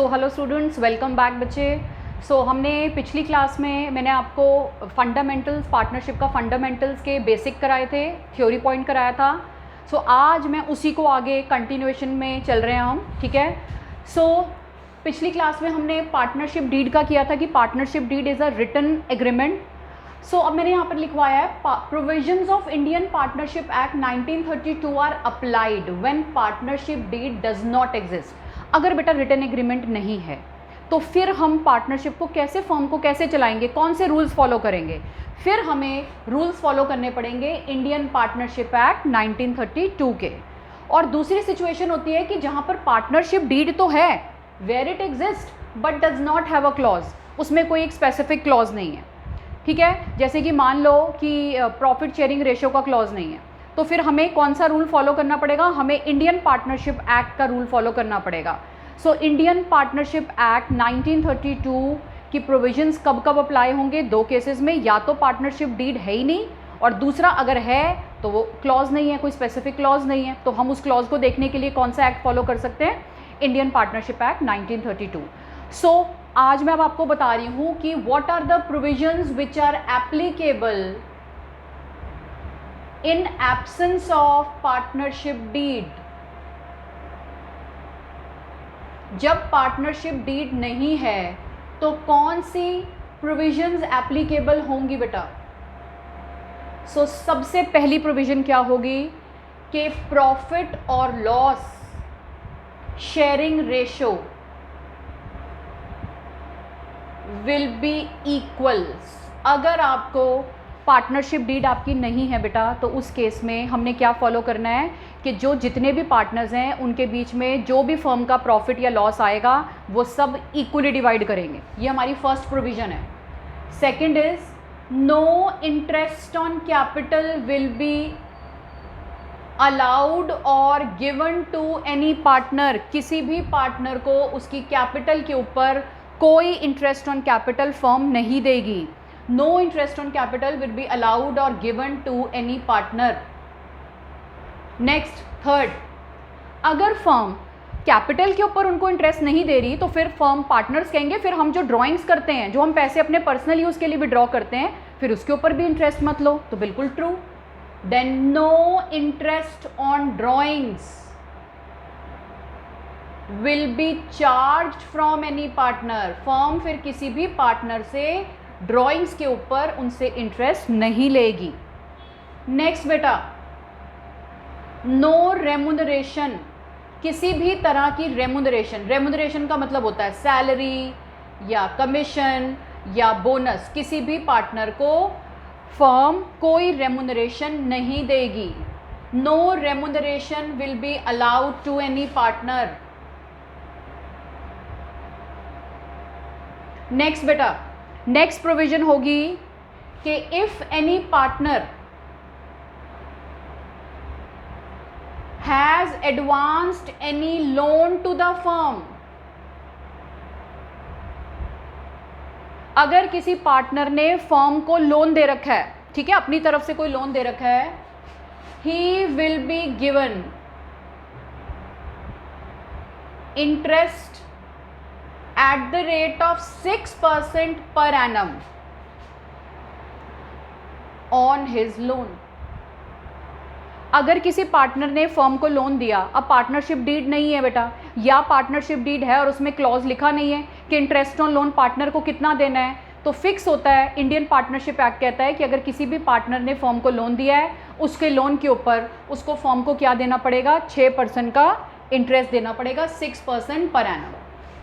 Hello students, welcome back बच्चे। हमने पिछली क्लास में मैंने आपको फंडामेंटल्स, पार्टनरशिप का फंडामेंटल्स के बेसिक कराए थे, थ्योरी पॉइंट कराया था। आज मैं उसी को आगे कंटिन्यूएशन में चल रहे हैं हम, ठीक है। पिछली क्लास में हमने पार्टनरशिप डीड का किया था कि partnership deed is a written agreement. अब मैंने यहाँ पर लिखवाया है provisions of Indian Partnership Act 1932 are applied when partnership deed does not exist. अगर बेटा रिटन एग्रीमेंट नहीं है तो फिर हम पार्टनरशिप को कैसे, फर्म को कैसे चलाएंगे, कौन से रूल्स फॉलो करेंगे? फिर हमें रूल्स फॉलो करने पड़ेंगे इंडियन पार्टनरशिप एक्ट 1932 के। और दूसरी सिचुएशन होती है कि जहाँ पर पार्टनरशिप डीड तो है, where it exist but does not have a clause, उसमें कोई एक स्पेसिफिक क्लॉज नहीं है, ठीक है। जैसे कि मान लो कि प्रॉफिट शेयरिंग रेशियो का क्लॉज नहीं है, तो फिर हमें कौन सा रूल फॉलो करना पड़ेगा? हमें इंडियन पार्टनरशिप एक्ट का रूल फॉलो करना पड़ेगा। इंडियन पार्टनरशिप एक्ट 1932 की प्रोविजंस कब कब अप्लाई होंगे? दो केसेस में, या तो पार्टनरशिप डीड है ही नहीं, और दूसरा अगर है तो वो क्लॉज नहीं है, कोई स्पेसिफिक क्लॉज नहीं है, तो हम उस क्लॉज को देखने के लिए कौन सा एक्ट फॉलो कर सकते हैं? Indian Partnership Act 1932। आज मैं अब आपको बता रही हूँ कि what are the provisions which are applicable in absence of partnership deed. जब पार्टनरशिप डीड नहीं है तो कौन सी प्रोविजंस एप्लीकेबल होंगी बेटा? सबसे पहली प्रोविजन क्या होगी कि प्रॉफिट और loss sharing ratio will be equals. अगर आपको पार्टनरशिप डीड आपकी नहीं है बेटा, तो उस केस में हमने क्या फॉलो करना है कि जो जितने भी पार्टनर्स हैं उनके बीच में जो भी फर्म का प्रॉफिट या लॉस आएगा वो सब इक्वली डिवाइड करेंगे। ये हमारी फर्स्ट प्रोविजन है। Second is no interest on capital will be allowed और गिवन टू एनी पार्टनर। किसी भी पार्टनर को उसकी कैपिटल के ऊपर कोई इंटरेस्ट ऑन कैपिटल फर्म नहीं देगी। No interest on capital will be allowed और given to any partner. Next, third, अगर फर्म कैपिटल के ऊपर उनको इंटरेस्ट नहीं दे रही तो फिर फर्म पार्टनर्स कहेंगे फिर हम जो ड्राइंग्स करते हैं, जो हम पैसे अपने पर्सनल यूज़ के लिए विड्रॉ करते हैं, फिर उसके ऊपर भी इंटरेस्ट मत लो। तो बिल्कुल true. Then no interest on drawings will be charge from any partner. Firm फिर किसी भी पार्टनर से ड्राइंग्स के ऊपर उनसे इंटरेस्ट नहीं लेगी। नेक्स्ट बेटा, नो रेमुनरेशन, किसी भी तरह की रेमुनरेशन, रेमुनरेशन का मतलब होता है सैलरी या कमीशन या बोनस, किसी भी पार्टनर को फर्म कोई रेमुनरेशन नहीं देगी। No remuneration will be allowed to any partner. Next बेटा, नेक्स्ट प्रोविजन होगी कि if any partner has advanced any loan to the firm, अगर किसी पार्टनर ने फर्म को लोन दे रखा है, ठीक है, अपनी तरफ से कोई लोन दे रखा है, he will be given interest at the rate of 6% per annum on his loan। अगर किसी पार्टनर ने फर्म को लोन दिया, अब पार्टनरशिप डीड नहीं है बेटा, या पार्टनरशिप डीड है और उसमें क्लॉज लिखा नहीं है कि इंटरेस्ट ऑन लोन पार्टनर को कितना देना है, तो फिक्स होता है। इंडियन पार्टनरशिप एक्ट कहता है कि अगर किसी भी पार्टनर ने फर्म को लोन दिया है, उसके लोन के ऊपर उसको फर्म को क्या देना पड़ेगा? 6% का इंटरेस्ट देना पड़ेगा, 6% पर एनम।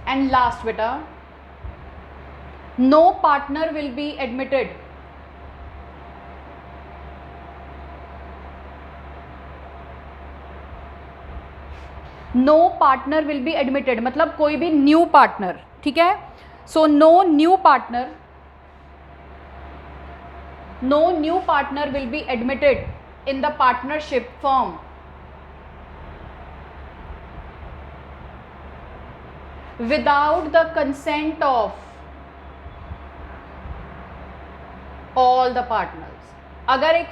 एंड लास्ट बेटा, no partner will be admitted, no partner will be admitted मतलब कोई भी न्यू पार्टनर, ठीक है। No new partner, no new partner will be admitted in the partnership firm without the consent of all the partners। अगर एक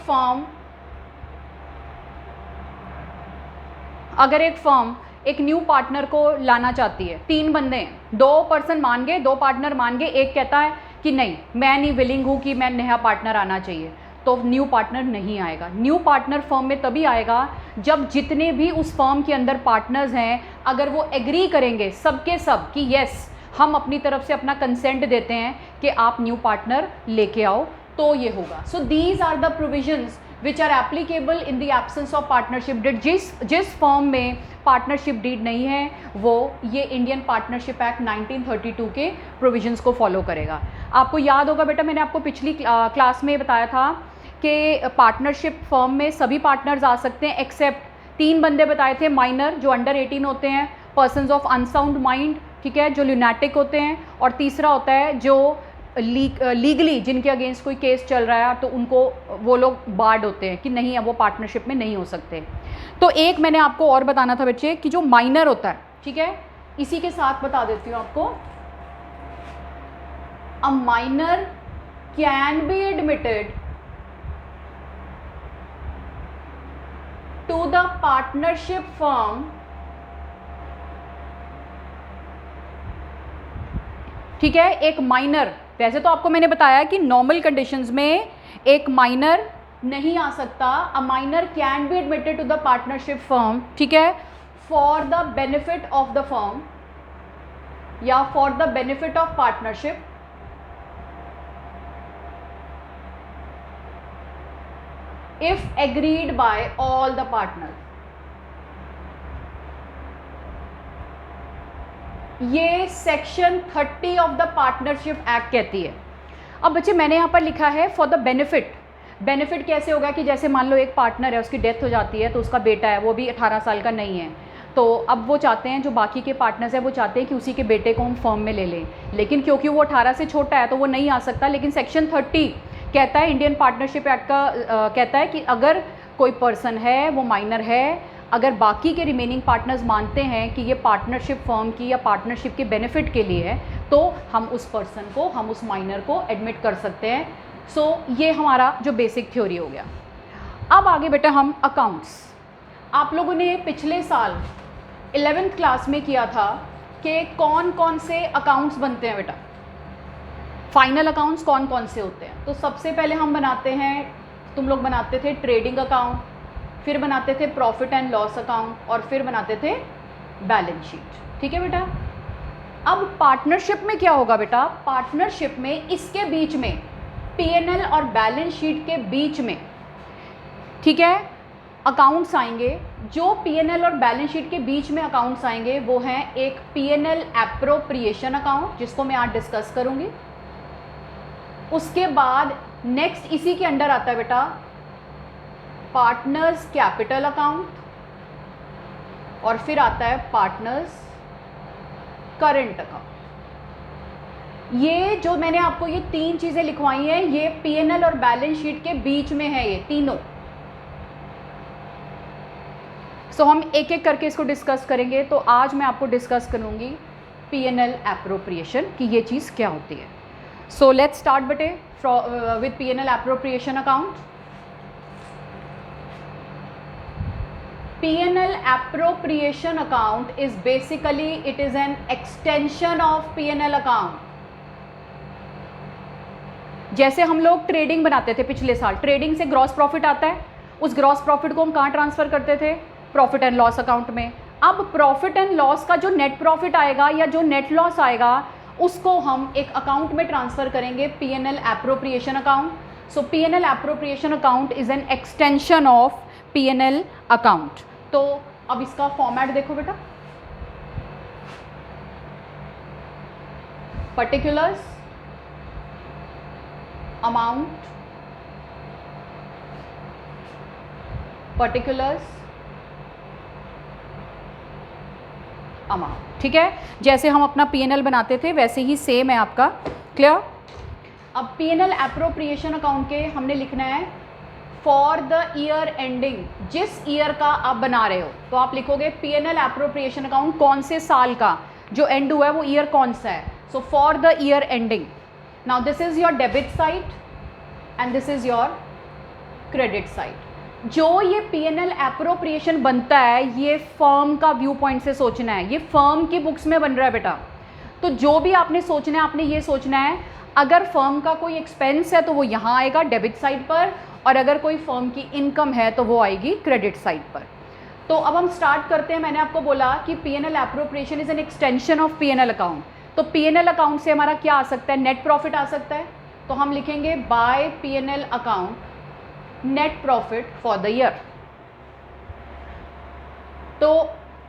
firm एक new partner को लाना चाहती है, 3 बंदे हैं, 2 पर्सन मान गए, 2 पार्टनर मान गए, एक कहता है कि नहीं मैं नहीं विलिंग हूँ कि मैं नया पार्टनर आना चाहिए, तो न्यू पार्टनर नहीं आएगा। न्यू पार्टनर फर्म में तभी आएगा जब जितने भी उस फर्म के अंदर पार्टनर्स हैं अगर वो एग्री करेंगे सबके सब कि येस हम अपनी तरफ से अपना कंसेंट देते हैं कि आप न्यू पार्टनर लेके आओ, तो ये होगा। So these are the provisions which are applicable in the absence of partnership deed. जिस फर्म में पार्टनरशिप डीड नहीं है वो ये इंडियन पार्टनरशिप एक्ट 1932 के प्रोविजंस को फॉलो करेगा। आपको याद होगा बेटा मैंने आपको पिछली क्लास में बताया था कि पार्टनरशिप फर्म में सभी पार्टनर्स आ सकते हैं एक्सेप्ट 3 बंदे बताए थे, माइनर जो अंडर 18 होते हैं, पर्सन्स ऑफ अनसाउंड माइंड, ठीक है, जो ल्यूनेटिक होते हैं, और तीसरा होता है जो लीगली जिनके अगेंस्ट कोई केस चल रहा है तो उनको वो लोग बार्ड होते हैं कि नहीं अब वो पार्टनरशिप में नहीं हो सकते। तो एक मैंने आपको और बताना था बच्चे कि जो माइनर होता है, ठीक है, इसी के साथ बता देती हूँ आपको, a minor can be admitted to the partnership firm, ठीक है। एक माइनर, वैसे तो आपको मैंने बताया कि नॉर्मल कंडीशंस में एक माइनर नहीं आ सकता, a minor can be admitted to the partnership firm, ठीक है, for the benefit of the firm या for the benefit of partnership if agreed by all the partner. ये section 30 of the partnership act कहती है। अब बच्चे मैंने यहाँ पर लिखा है फॉर द बेनिफिट। बेनिफिट कैसे होगा कि जैसे मान लो एक पार्टनर है उसकी डेथ हो जाती है तो उसका बेटा है वो भी 18 साल का नहीं है, तो अब वो चाहते हैं जो बाकी के पार्टनर्स हैं वो चाहते हैं कि उसी के बेटे को हम फर्म में ले लें, लेकिन क्योंकि वो 18 से छोटा है तो वो नहीं आ सकता। लेकिन सेक्शन 30 कहता है, इंडियन पार्टनरशिप एक्ट का कहता है कि अगर कोई पर्सन है वो माइनर है, अगर बाकी के रिमेनिंग पार्टनर्स मानते हैं कि ये पार्टनरशिप फर्म की या पार्टनरशिप के बेनिफिट के लिए है तो हम उस पर्सन को, हम उस माइनर को एडमिट कर सकते हैं। सो ये हमारा जो बेसिक थ्योरी हो गया। अब आगे बेटा हम अकाउंट्स। आप लोगों ने पिछले साल 11th क्लास में किया था कि कौन कौन से अकाउंट्स बनते हैं बेटा, फाइनल अकाउंट्स कौन कौन से होते हैं। तो सबसे पहले हम बनाते हैं, तुम लोग बनाते थे ट्रेडिंग अकाउंट, फिर बनाते थे प्रॉफिट एंड लॉस अकाउंट, और फिर बनाते थे बैलेंस शीट, ठीक है बेटा। अब पार्टनरशिप में क्या होगा बेटा, पार्टनरशिप में इसके बीच में P&L और बैलेंस शीट के बीच में, ठीक है, अकाउंट्स आएंगे। जो P&L और बैलेंस शीट के बीच में अकाउंट्स आएंगे वो हैं एक P&L एप्रोप्रिएशन अकाउंट जिसको मैं आज डिस्कस करूंगी। उसके बाद नेक्स्ट इसी के अंडर आता है बेटा पार्टनर्स कैपिटल अकाउंट, और फिर आता है पार्टनर्स करंट अकाउंट। ये जो मैंने आपको ये 3 चीज़ें लिखवाई हैं ये P&L और बैलेंस शीट के बीच में है ये तीनों। सो हम एक एक करके इसको डिस्कस करेंगे। तो आज मैं आपको डिस्कस करूंगी P&L एप्रोप्रिएशन कि ये चीज़ क्या होती है। सो लेट्स स्टार्ट बेटे with P&L appropriation account. P&L appropriation account is basically it is an extension of P&L account। जैसे हम लोग ट्रेडिंग बनाते थे पिछले साल, ट्रेडिंग से ग्रॉस प्रॉफिट आता है, उस ग्रॉस प्रॉफिट को हम कहाँ ट्रांसफ़र करते थे, प्रॉफिट एंड लॉस अकाउंट में। अब प्रॉफिट एंड लॉस का जो नेट प्रॉफिट आएगा या जो नेट लॉस आएगा उसको हम एक अकाउंट में ट्रांसफ़र करेंगे, P&L appropriation account. So P&L appropriation account is an extension of P&L account. तो अब इसका फॉर्मेट देखो बेटा, पर्टिकुलर्स, अमाउंट, पर्टिकुलर्स, अमाउंट, ठीक है। जैसे हम अपना P&L बनाते थे वैसे ही सेम है आपका, क्लियर। अब P&L एप्रोप्रिएशन अकाउंट के हमने लिखना है फॉर द ईयर एंडिंग, जिस ईयर का आप बना रहे हो तो आप लिखोगे P&L एप्रोप्रिएशन अकाउंट कौन से साल का जो एंड हुआ है वो ईयर कौन सा है। So for the year ending, now this is your debit side and this is your credit side. जो ये P&L एप्रोप्रिएशन बनता है ये फर्म का व्यू पॉइंट से सोचना है, ये फर्म की बुक्स में बन रहा है बेटा। तो जो भी आपने सोचना है, आपने ये सोचना है अगर फर्म का कोई एक्सपेंस है तो वो यहाँ आएगा डेबिट साइड पर, और अगर कोई फर्म की इनकम है तो वो आएगी क्रेडिट साइड पर। तो अब हम स्टार्ट करते हैं। मैंने आपको बोला कि P&L appropriation is an extension of P&L account. तो P&L अकाउंट से हमारा क्या आ सकता है, नेट प्रॉफिट आ सकता है। तो हम लिखेंगे by P&L account net profit for the year. तो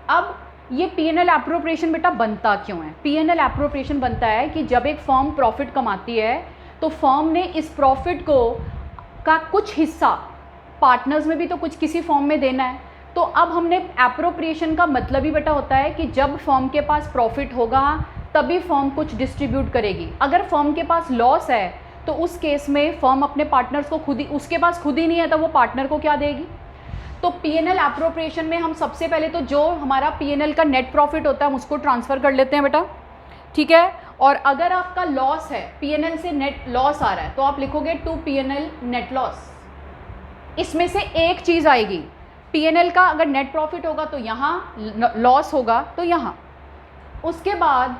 अब ये P&L एप्रोप्रिएशन बेटा बनता क्यों है? P&L एप्रोप्रिएशन बनता है कि जब एक फर्म प्रॉफिट कमाती है तो फर्म ने इस प्रॉफिट को का कुछ हिस्सा पार्टनर्स में भी तो कुछ किसी फॉर्म में देना है। तो अब हमने एप्रोप्रिएशन का मतलब ही बेटा होता है कि जब फर्म के पास प्रॉफिट होगा तभी फर्म कुछ डिस्ट्रीब्यूट करेगी। अगर फर्म के पास लॉस है तो उस केस में फर्म अपने पार्टनर्स को खुद ही, उसके पास खुद ही नहीं है तो वो पार्टनर को क्या देगी। तो P&L एप्रोप्रिएशन में हम सबसे पहले तो जो हमारा P&L का नेट प्रॉफिट होता है हम उसको ट्रांसफ़र कर लेते हैं बेटा, ठीक है। और अगर आपका लॉस है, P&L से नेट लॉस आ रहा है, तो आप लिखोगे टू P&L नेट लॉस। इसमें से एक चीज़ आएगी, P&L का अगर नेट प्रॉफिट होगा तो यहाँ, लॉस होगा तो यहाँ। उसके बाद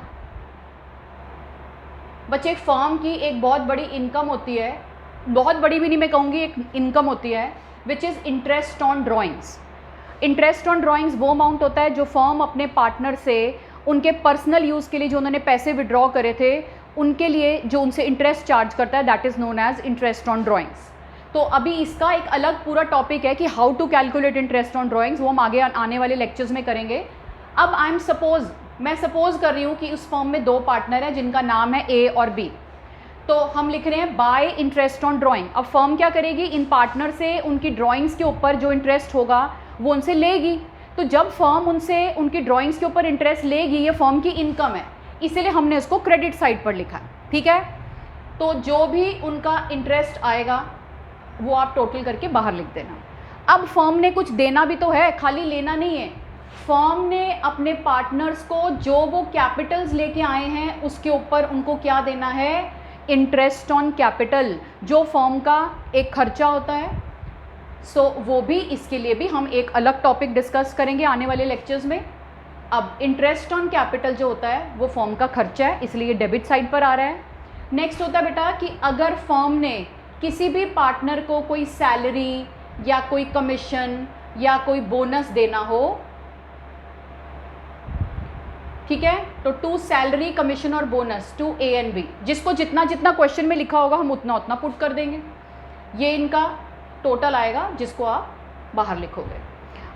बच्चे फर्म की एक बहुत बड़ी इनकम होती है, बहुत बड़ी भी नहीं मैं कहूँगी, एक इनकम होती है which is interest on drawings. Interest on drawings वो अमाउंट होता है जो फर्म अपने पार्टनर से उनके पर्सनल यूज़ के लिए जो उन्होंने पैसे विड्रॉ करे थे उनके लिए जो उनसे इंटरेस्ट चार्ज करता है, that is known as interest on drawings. तो अभी इसका एक अलग पूरा टॉपिक है कि how to calculate interest on drawings, वो हम आगे आने वाले लेक्चर्स में करेंगे। अब मैं सपोज कर रही हूँ कि उस फर्म में दो पार्टनर हैं जिनका नाम है A और B। तो हम लिख रहे हैं बाय इंटरेस्ट ऑन ड्राइंग। अब फर्म क्या करेगी, इन पार्टनर से उनकी ड्राइंग्स के ऊपर जो इंटरेस्ट होगा वो उनसे लेगी। तो जब फर्म उनसे उनकी ड्राइंग्स के ऊपर इंटरेस्ट लेगी, ये फर्म की इनकम है, इसीलिए हमने इसको क्रेडिट साइड पर लिखा है, ठीक है। तो जो भी उनका इंटरेस्ट आएगा वो आप टोटल करके बाहर लिख देना। अब फर्म ने कुछ देना भी तो है, खाली लेना नहीं है। फर्म ने अपने पार्टनर्स को जो वो कैपिटल्स लेके आए हैं उसके ऊपर उनको क्या देना है, इंटरेस्ट ऑन कैपिटल, जो फर्म का एक खर्चा होता है। सो वो भी, इसके लिए भी हम एक अलग टॉपिक डिस्कस करेंगे आने वाले लेक्चर्स में। अब इंटरेस्ट ऑन कैपिटल जो होता है वो फर्म का खर्चा है, इसलिए डेबिट साइड पर आ रहा है। नेक्स्ट होता है बेटा कि अगर फर्म ने किसी भी पार्टनर को कोई सैलरी या कोई कमीशन या कोई बोनस देना हो, ठीक है, तो टू सैलरी कमीशन और bonus to A and B, जिसको जितना जितना क्वेश्चन में लिखा होगा हम उतना उतना पुट कर देंगे। ये इनका टोटल आएगा जिसको आप बाहर लिखोगे।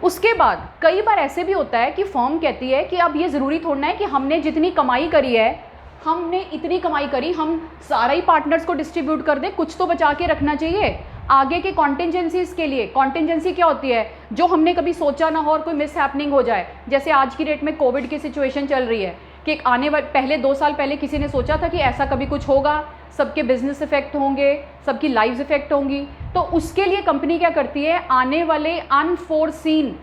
उसके बाद कई बार ऐसे भी होता है कि फर्म कहती है कि अब ये ज़रूरी थोड़ा है कि हमने जितनी कमाई करी है, हमने इतनी कमाई करी, हम सारा ही पार्टनर्स को डिस्ट्रीब्यूट कर दें, कुछ तो बचा के रखना चाहिए आगे के कॉन्टिजेंसीज के लिए। कॉन्टिजेंसी क्या होती है, जो हमने कभी सोचा ना हो और कोई मिस हैपनिंग हो जाए। जैसे आज की डेट में कोविड की सिचुएशन चल रही है कि आने वाले पहले 2 साल पहले किसी ने सोचा था कि ऐसा कभी कुछ होगा, सबके बिजनेस इफेक्ट होंगे, सबकी लाइव्स इफेक्ट होंगी। तो उसके लिए कंपनी क्या करती है, आने वाले अनफोर्सीन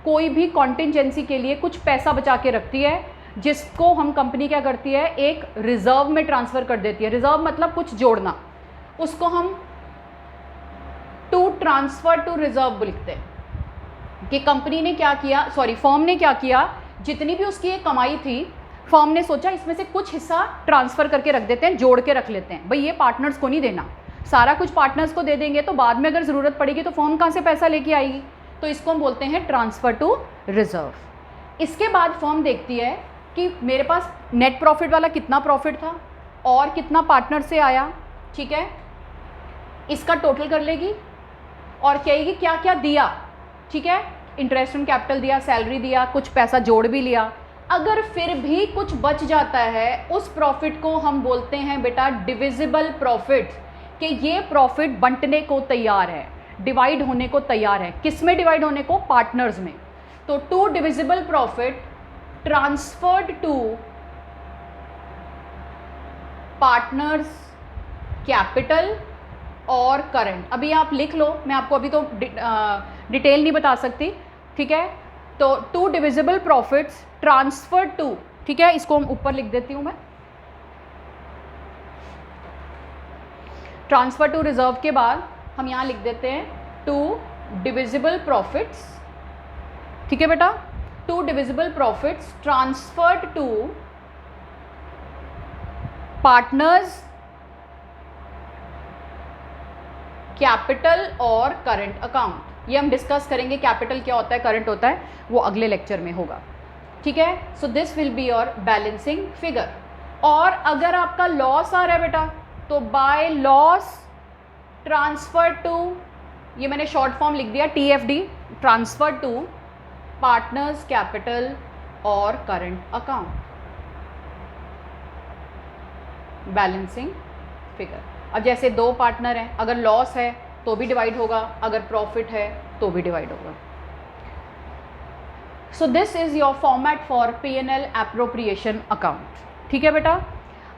कोई भी कॉन्टिजेंसी के लिए कुछ पैसा बचा के रखती है, जिसको हम कंपनी क्या करती है, एक रिजर्व में ट्रांसफ़र कर देती है। रिजर्व मतलब कुछ जोड़ना, उसको हम टू ट्रांसफ़र टू रिजर्व लिखते हैं। कि कंपनी ने क्या किया, फर्म ने क्या किया, जितनी भी उसकी एक कमाई थी फर्म ने सोचा इसमें से कुछ हिस्सा ट्रांसफ़र करके रख देते हैं, जोड़ के रख लेते हैं। भाई ये पार्टनर्स को नहीं देना, सारा कुछ पार्टनर्स को दे देंगे तो बाद में अगर ज़रूरत पड़ेगी तो फर्म कहाँ से पैसा लेके आएगी। तो इसको हम बोलते हैं ट्रांसफ़र टू रिजर्व। इसके बाद फर्म देखती है कि मेरे पास नेट प्रॉफिट वाला कितना प्रॉफिट था और कितना पार्टनर से आया, ठीक है, इसका टोटल कर लेगी और कहेगी क्या क्या दिया, ठीक है, इंटरेस्ट ऑन कैपिटल दिया, सैलरी दिया, कुछ पैसा जोड़ भी लिया। अगर फिर भी कुछ बच जाता है, उस प्रॉफिट को हम बोलते हैं बेटा डिविजिबल प्रॉफिट, कि ये प्रॉफिट बंटने को तैयार है, डिवाइड होने को तैयार है। किस में डिवाइड होने को, पार्टनर्स में। तो to divisible profit transferred to partners capital और करंट। अभी आप लिख लो, मैं आपको अभी तो डिटेल नहीं बता सकती, ठीक है। तो to divisible profits transfer to, ठीक है, इसको हम ऊपर लिख देती हूँ मैं। ट्रांसफर टू रिजर्व के बाद हम यहाँ लिख देते हैं टू डिविजिबल प्रॉफिट्स, ठीक है बेटा, 2 divisible profits transferred to partners capital और करंट अकाउंट। ये हम डिस्कस करेंगे, कैपिटल क्या होता है, करंट होता है, वो अगले लेक्चर में होगा, ठीक है। So this will be your balancing figure. और अगर आपका लॉस आ रहा है बेटा, तो बाय लॉस ट्रांसफर टू, ये मैंने शॉर्ट फॉर्म लिख दिया TFD, transfer to partners capital और करंट अकाउंट, बैलेंसिंग फिगर। अब जैसे 2 पार्टनर हैं, अगर लॉस है तो भी डिवाइड होगा, अगर प्रॉफिट है तो भी डिवाइड होगा। So this is your format for P&L appropriation account, ठीक है बेटा।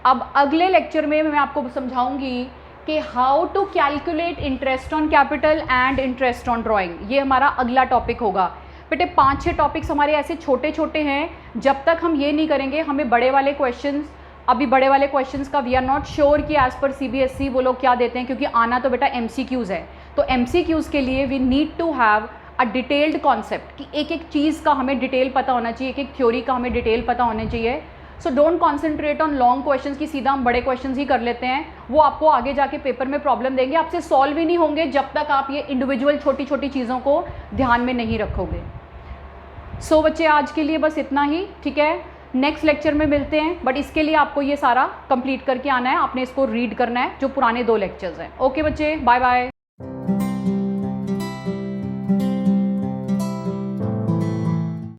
अब अगले लेक्चर में मैं आपको समझाऊंगी कि how to calculate interest on capital and interest on drawing. ये हमारा अगला टॉपिक होगा बेटे। 5-6 टॉपिक्स हमारे ऐसे छोटे छोटे हैं, जब तक हम ये नहीं करेंगे हमें बड़े वाले क्वेश्चंस, अभी बड़े वाले क्वेश्चंस का वी आर नॉट श्योर कि एज़ पर CBSE वो लोग क्या देते हैं, क्योंकि आना तो बेटा MCQs है। तो MCQs के लिए we need to have a detailed concept कि एक एक चीज़ का हमें डिटेल पता होना चाहिए, एक एक थ्योरी का हमें डिटेल पता होना चाहिए। So don't concentrate on long questions की सीधा हम बड़े क्वेश्चंस ही कर लेते हैं, वो आपको आगे जाके पेपर में प्रॉब्लम देंगे, आपसे सॉल्व ही नहीं होंगे जब तक आप ये इंडिविजुअल छोटी छोटी चीज़ों को ध्यान में नहीं रखोगे। सो बच्चे आज के लिए बस इतना ही, ठीक है। नेक्स्ट लेक्चर में मिलते हैं, बट इसके लिए आपको ये सारा कंप्लीट करके आना है, आपने इसको रीड करना है जो पुराने 2 लेक्चर्स हैं। ओके बच्चे, बाय बाय।